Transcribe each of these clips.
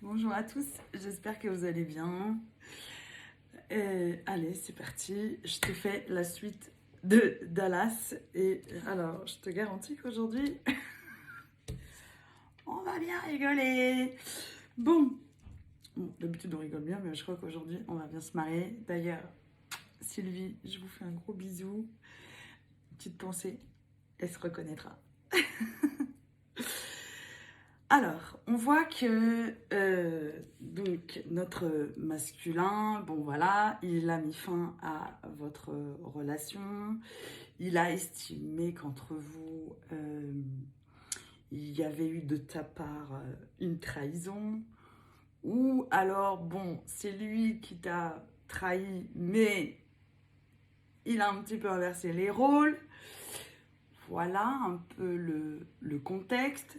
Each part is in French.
Bonjour à tous, j'espère que vous allez bien. Allez, c'est parti. Je te fais la suite de Dallas. Et alors, je te garantis qu'aujourd'hui, on va bien rigoler. Bon, d'habitude on rigole bien, mais je crois qu'aujourd'hui, on va bien se marrer. D'ailleurs, Sylvie, je vous fais un gros bisou. Petite pensée, elle se reconnaîtra. Alors, on voit que donc notre masculin, bon voilà, il a mis fin à votre relation. Il a estimé qu'entre vous, il y avait eu de ta part une trahison. Ou alors, bon, c'est lui qui t'a trahi, mais il a un petit peu inversé les rôles. Voilà un peu le contexte.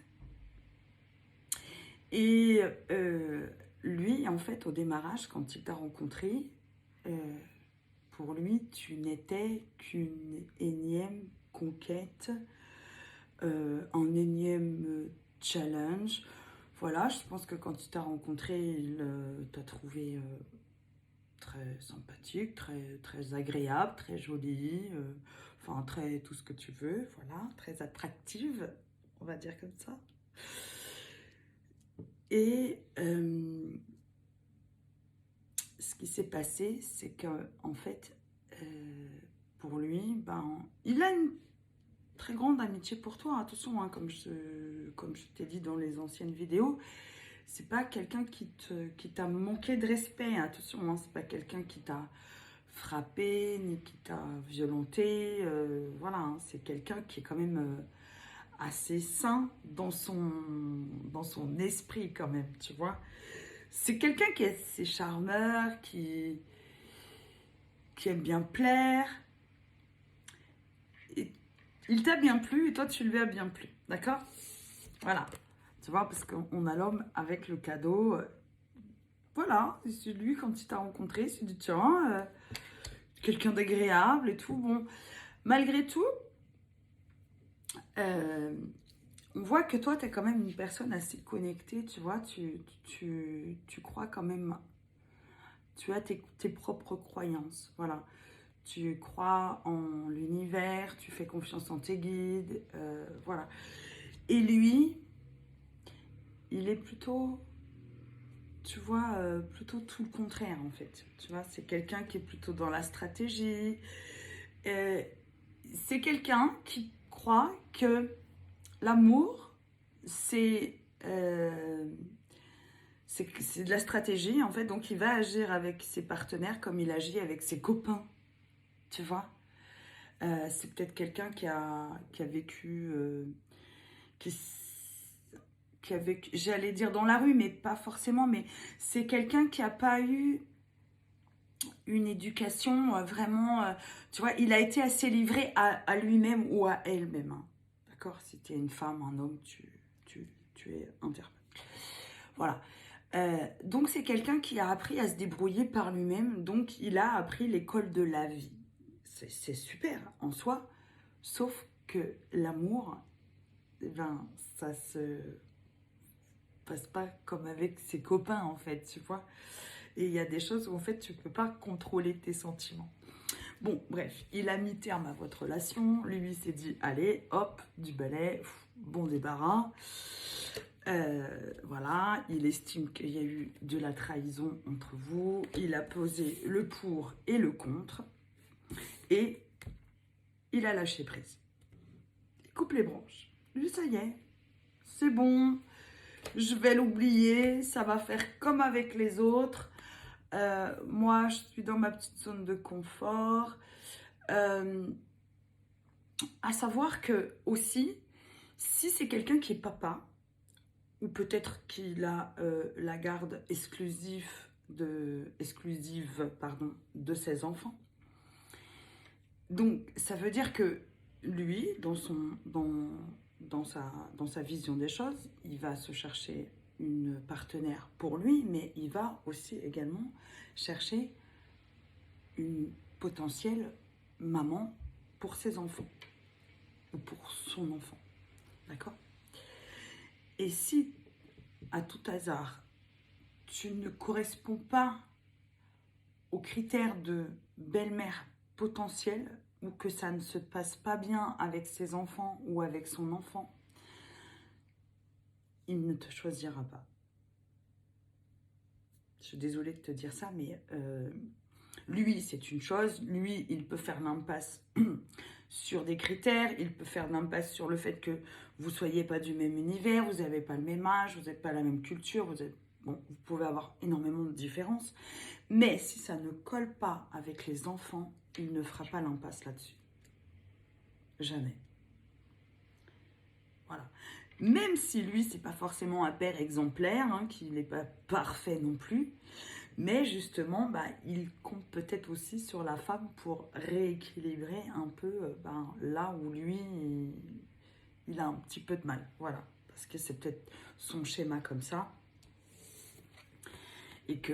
Et lui, en fait, au démarrage, quand il t'a rencontré, euh, pour lui, tu n'étais qu'une énième conquête, un énième challenge. Voilà, je pense que quand il t'a rencontré, il t'a trouvé très sympathique, très agréable, très jolie, enfin très tout ce que tu veux, voilà, très attractive, on va dire comme ça. Et ce qui s'est passé, c'est que en fait, pour lui, ben, il a une très grande amitié pour toi. Attention, hein, comme je t'ai dit dans les anciennes vidéos, c'est pas quelqu'un qui t'a manqué de respect. Attention, hein, c'est pas quelqu'un qui t'a frappé ni qui t'a violenté. Voilà, hein, c'est quelqu'un qui est quand même assez sain dans son esprit quand même, tu vois. C'est quelqu'un qui est assez charmeur, qui aime bien plaire. Et il t'a bien plu et toi tu lui as bien plu, d'accord? Voilà, tu vois, parce qu'on a l'homme avec le cadeau. Voilà, c'est lui quand il t'a rencontré, il s'est dit tiens, quelqu'un d'agréable et tout. Bon, malgré tout, euh, on voit que toi, tu es quand même une personne assez connectée, tu vois, tu crois quand même, tu as tes propres croyances, voilà. Tu crois en l'univers, tu fais confiance en tes guides, voilà. Et lui, il est plutôt, tu vois, plutôt tout le contraire en fait. Tu vois, c'est quelqu'un qui est plutôt dans la stratégie. Euh, c'est quelqu'un qui croit que l'amour, c'est de la stratégie en fait. Donc il va agir avec ses partenaires comme il agit avec ses copains. Tu vois, c'est peut-être quelqu'un qui a vécu, qui, qui a vécu, j'allais dire dans la rue, mais pas forcément, mais c'est quelqu'un qui n'a pas eu une éducation vraiment, tu vois, il a été assez livré à lui-même ou à elle-même. Hein. D'accord? Si tu es une femme, un homme, tu es interprète. Voilà. Donc c'est quelqu'un qui a appris à se débrouiller par lui-même, donc il a appris l'école de la vie. C'est super en soi, sauf que l'amour, eh ben, ça se passe pas comme avec ses copains en fait, tu vois. Et il y a des choses où en fait tu peux pas contrôler tes sentiments. Bon, bref, il a mis terme à votre relation. Lui s'est dit, allez, hop, du balai, bon débarras. Voilà, il estime qu'il y a eu de la trahison entre vous. Il a posé le pour et le contre. Et il a lâché prise. Il coupe les branches. Lui, ça y est, c'est bon. Je vais l'oublier. Ça va faire comme avec les autres. Moi, je suis dans ma petite zone de confort. À savoir que aussi, si c'est quelqu'un qui est papa, ou peut-être qu'il a la garde exclusive de ses enfants. Donc, ça veut dire que lui, dans sa vision des choses, il va se chercher une partenaire pour lui, mais il va aussi également chercher une potentielle maman pour ses enfants, ou pour son enfant. D'accord? Et si, à tout hasard, tu ne corresponds pas aux critères de belle-mère potentielle ou que ça ne se passe pas bien avec ses enfants ou avec son enfant, il ne te choisira pas. Je suis désolée de te dire ça, mais lui, c'est une chose. Lui, il peut faire l'impasse sur des critères. Il peut faire l'impasse sur le fait que vous ne soyez pas du même univers, vous n'avez pas le même âge, vous n'avez pas la même culture. Bon, vous pouvez avoir énormément de différences. Mais si ça ne colle pas avec les enfants, il ne fera pas l'impasse là-dessus. Jamais. Voilà. Même si lui, c'est pas forcément un père exemplaire, hein, qu'il n'est pas parfait non plus, mais justement, il compte peut-être aussi sur la femme pour rééquilibrer un peu là où lui, il a un petit peu de mal. Voilà, parce que c'est peut-être son schéma comme ça. Et que,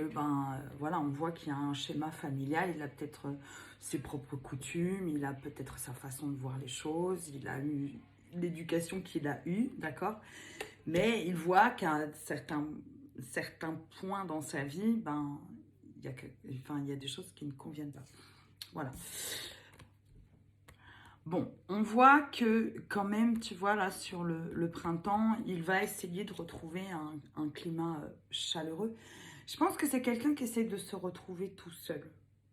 voilà, on voit qu'il y a un schéma familial, il a peut-être ses propres coutumes, il a peut-être sa façon de voir les choses, il a eu l'éducation qu'il a eue, d'accord? Mais il voit qu'à certains points dans sa vie, il y a des choses qui ne conviennent pas. Voilà. Bon, on voit que quand même, tu vois, là, sur le printemps, il va essayer de retrouver un climat chaleureux. Je pense que c'est quelqu'un qui essaie de se retrouver tout seul,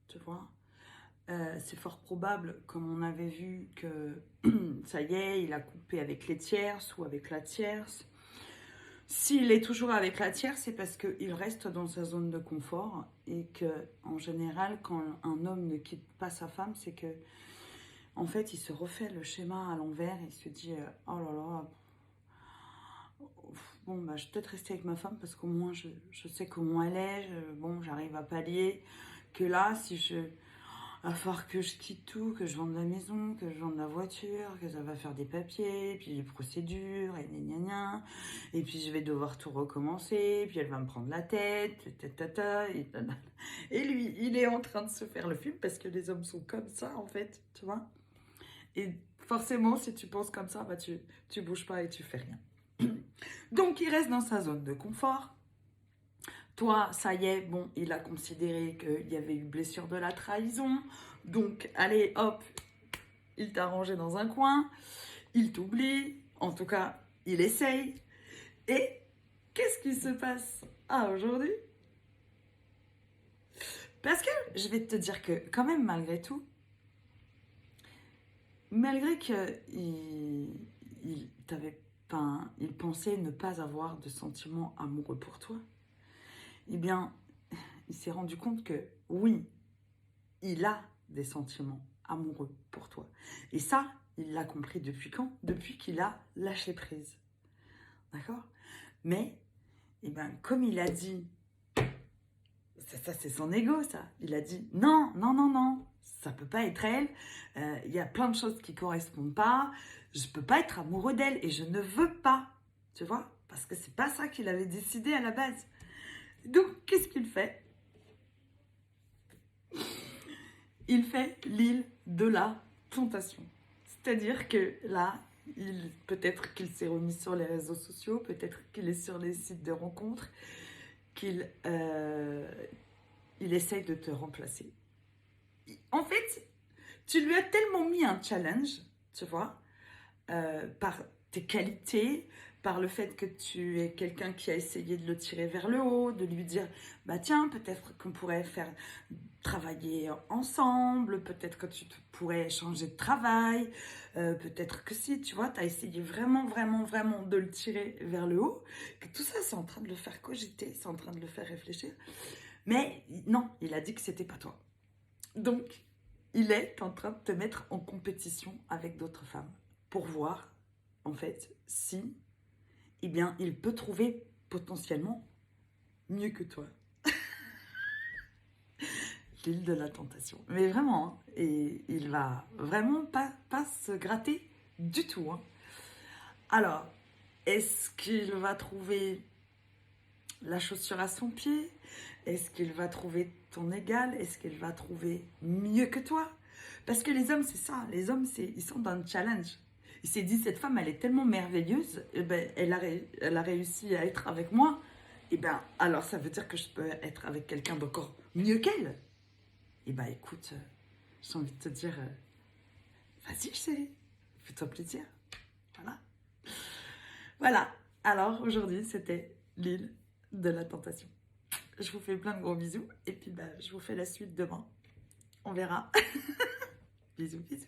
tu vois. C'est fort probable, comme on avait vu que ça y est, il a coupé avec les tierces ou avec la tierce. S'il est toujours avec la tierce, c'est parce qu'il reste dans sa zone de confort et que, en général, quand un homme ne quitte pas sa femme, c'est que, en fait, il se refait le schéma à l'envers et il se dit oh là là, bon, je vais peut-être rester avec ma femme parce qu'au moins je sais comment elle est, j'arrive à pallier. Que là, si il va falloir que je quitte tout, que je vende la maison, que je vende la voiture, que ça va faire des papiers, puis les procédures, et gna gna gna, et puis je vais devoir tout recommencer, puis elle va me prendre la tête, et lui, il est en train de se faire le film parce que les hommes sont comme ça, en fait, tu vois. Et forcément, si tu penses comme ça, tu bouges pas et tu fais rien. Donc, il reste dans sa zone de confort. Toi, ça y est, bon, il a considéré qu'il y avait eu blessure de la trahison. Donc, allez, hop, il t'a rangé dans un coin. Il t'oublie. En tout cas, il essaye. Et qu'est-ce qui se passe aujourd'hui? Parce que je vais te dire que, quand même, malgré tout, malgré qu'il il pensait ne pas avoir de sentiments amoureux pour toi, eh bien, il s'est rendu compte que oui, il a des sentiments amoureux pour toi. Et ça, il l'a compris depuis quand? Depuis qu'il a lâché prise. D'accord? Mais, comme il a dit, ça c'est son ego, ça. Il a dit non, non, non, non, ça peut pas être elle. Il y a plein de choses qui correspondent pas. Je peux pas être amoureux d'elle et je ne veux pas. Tu vois? Parce que c'est pas ça qu'il avait décidé à la base. Donc, qu'est-ce qu'il fait? Il fait l'île de la tentation. C'est-à-dire que là, peut-être qu'il s'est remis sur les réseaux sociaux, peut-être qu'il est sur les sites de rencontres, qu'il essaye de te remplacer. En fait, tu lui as tellement mis un challenge, tu vois, par tes qualités, par le fait que tu es quelqu'un qui a essayé de le tirer vers le haut, de lui dire, tiens, peut-être qu'on pourrait travailler ensemble, peut-être que tu pourrais changer de travail, peut-être que si, tu vois, tu as essayé vraiment, vraiment, vraiment de le tirer vers le haut, que tout ça, c'est en train de le faire cogiter, c'est en train de le faire réfléchir. Mais non, il a dit que c'était pas toi. Donc, il est en train de te mettre en compétition avec d'autres femmes pour voir, en fait, si, il peut trouver potentiellement mieux que toi. L'île de la tentation. Mais vraiment, hein, et il va vraiment pas se gratter du tout. Hein. Alors, est-ce qu'il va trouver la chaussure à son pied? Est-ce qu'il va trouver ton égal? Est-ce qu'il va trouver mieux que toi? Parce que les hommes, c'est ça. Les hommes, ils sont dans un challenge. Il s'est dit, cette femme, elle est tellement merveilleuse, elle a réussi à être avec moi. Et ben, alors ça veut dire que je peux être avec quelqu'un d'encore mieux qu'elle. Et ben, écoute, j'ai envie de te dire, vas-y, chérie, fais-toi plaisir. Voilà. Voilà. Alors, aujourd'hui, c'était l'île de la tentation. Je vous fais plein de gros bisous. Et puis, bah, je vous fais la suite demain. On verra. Bisous, bisous.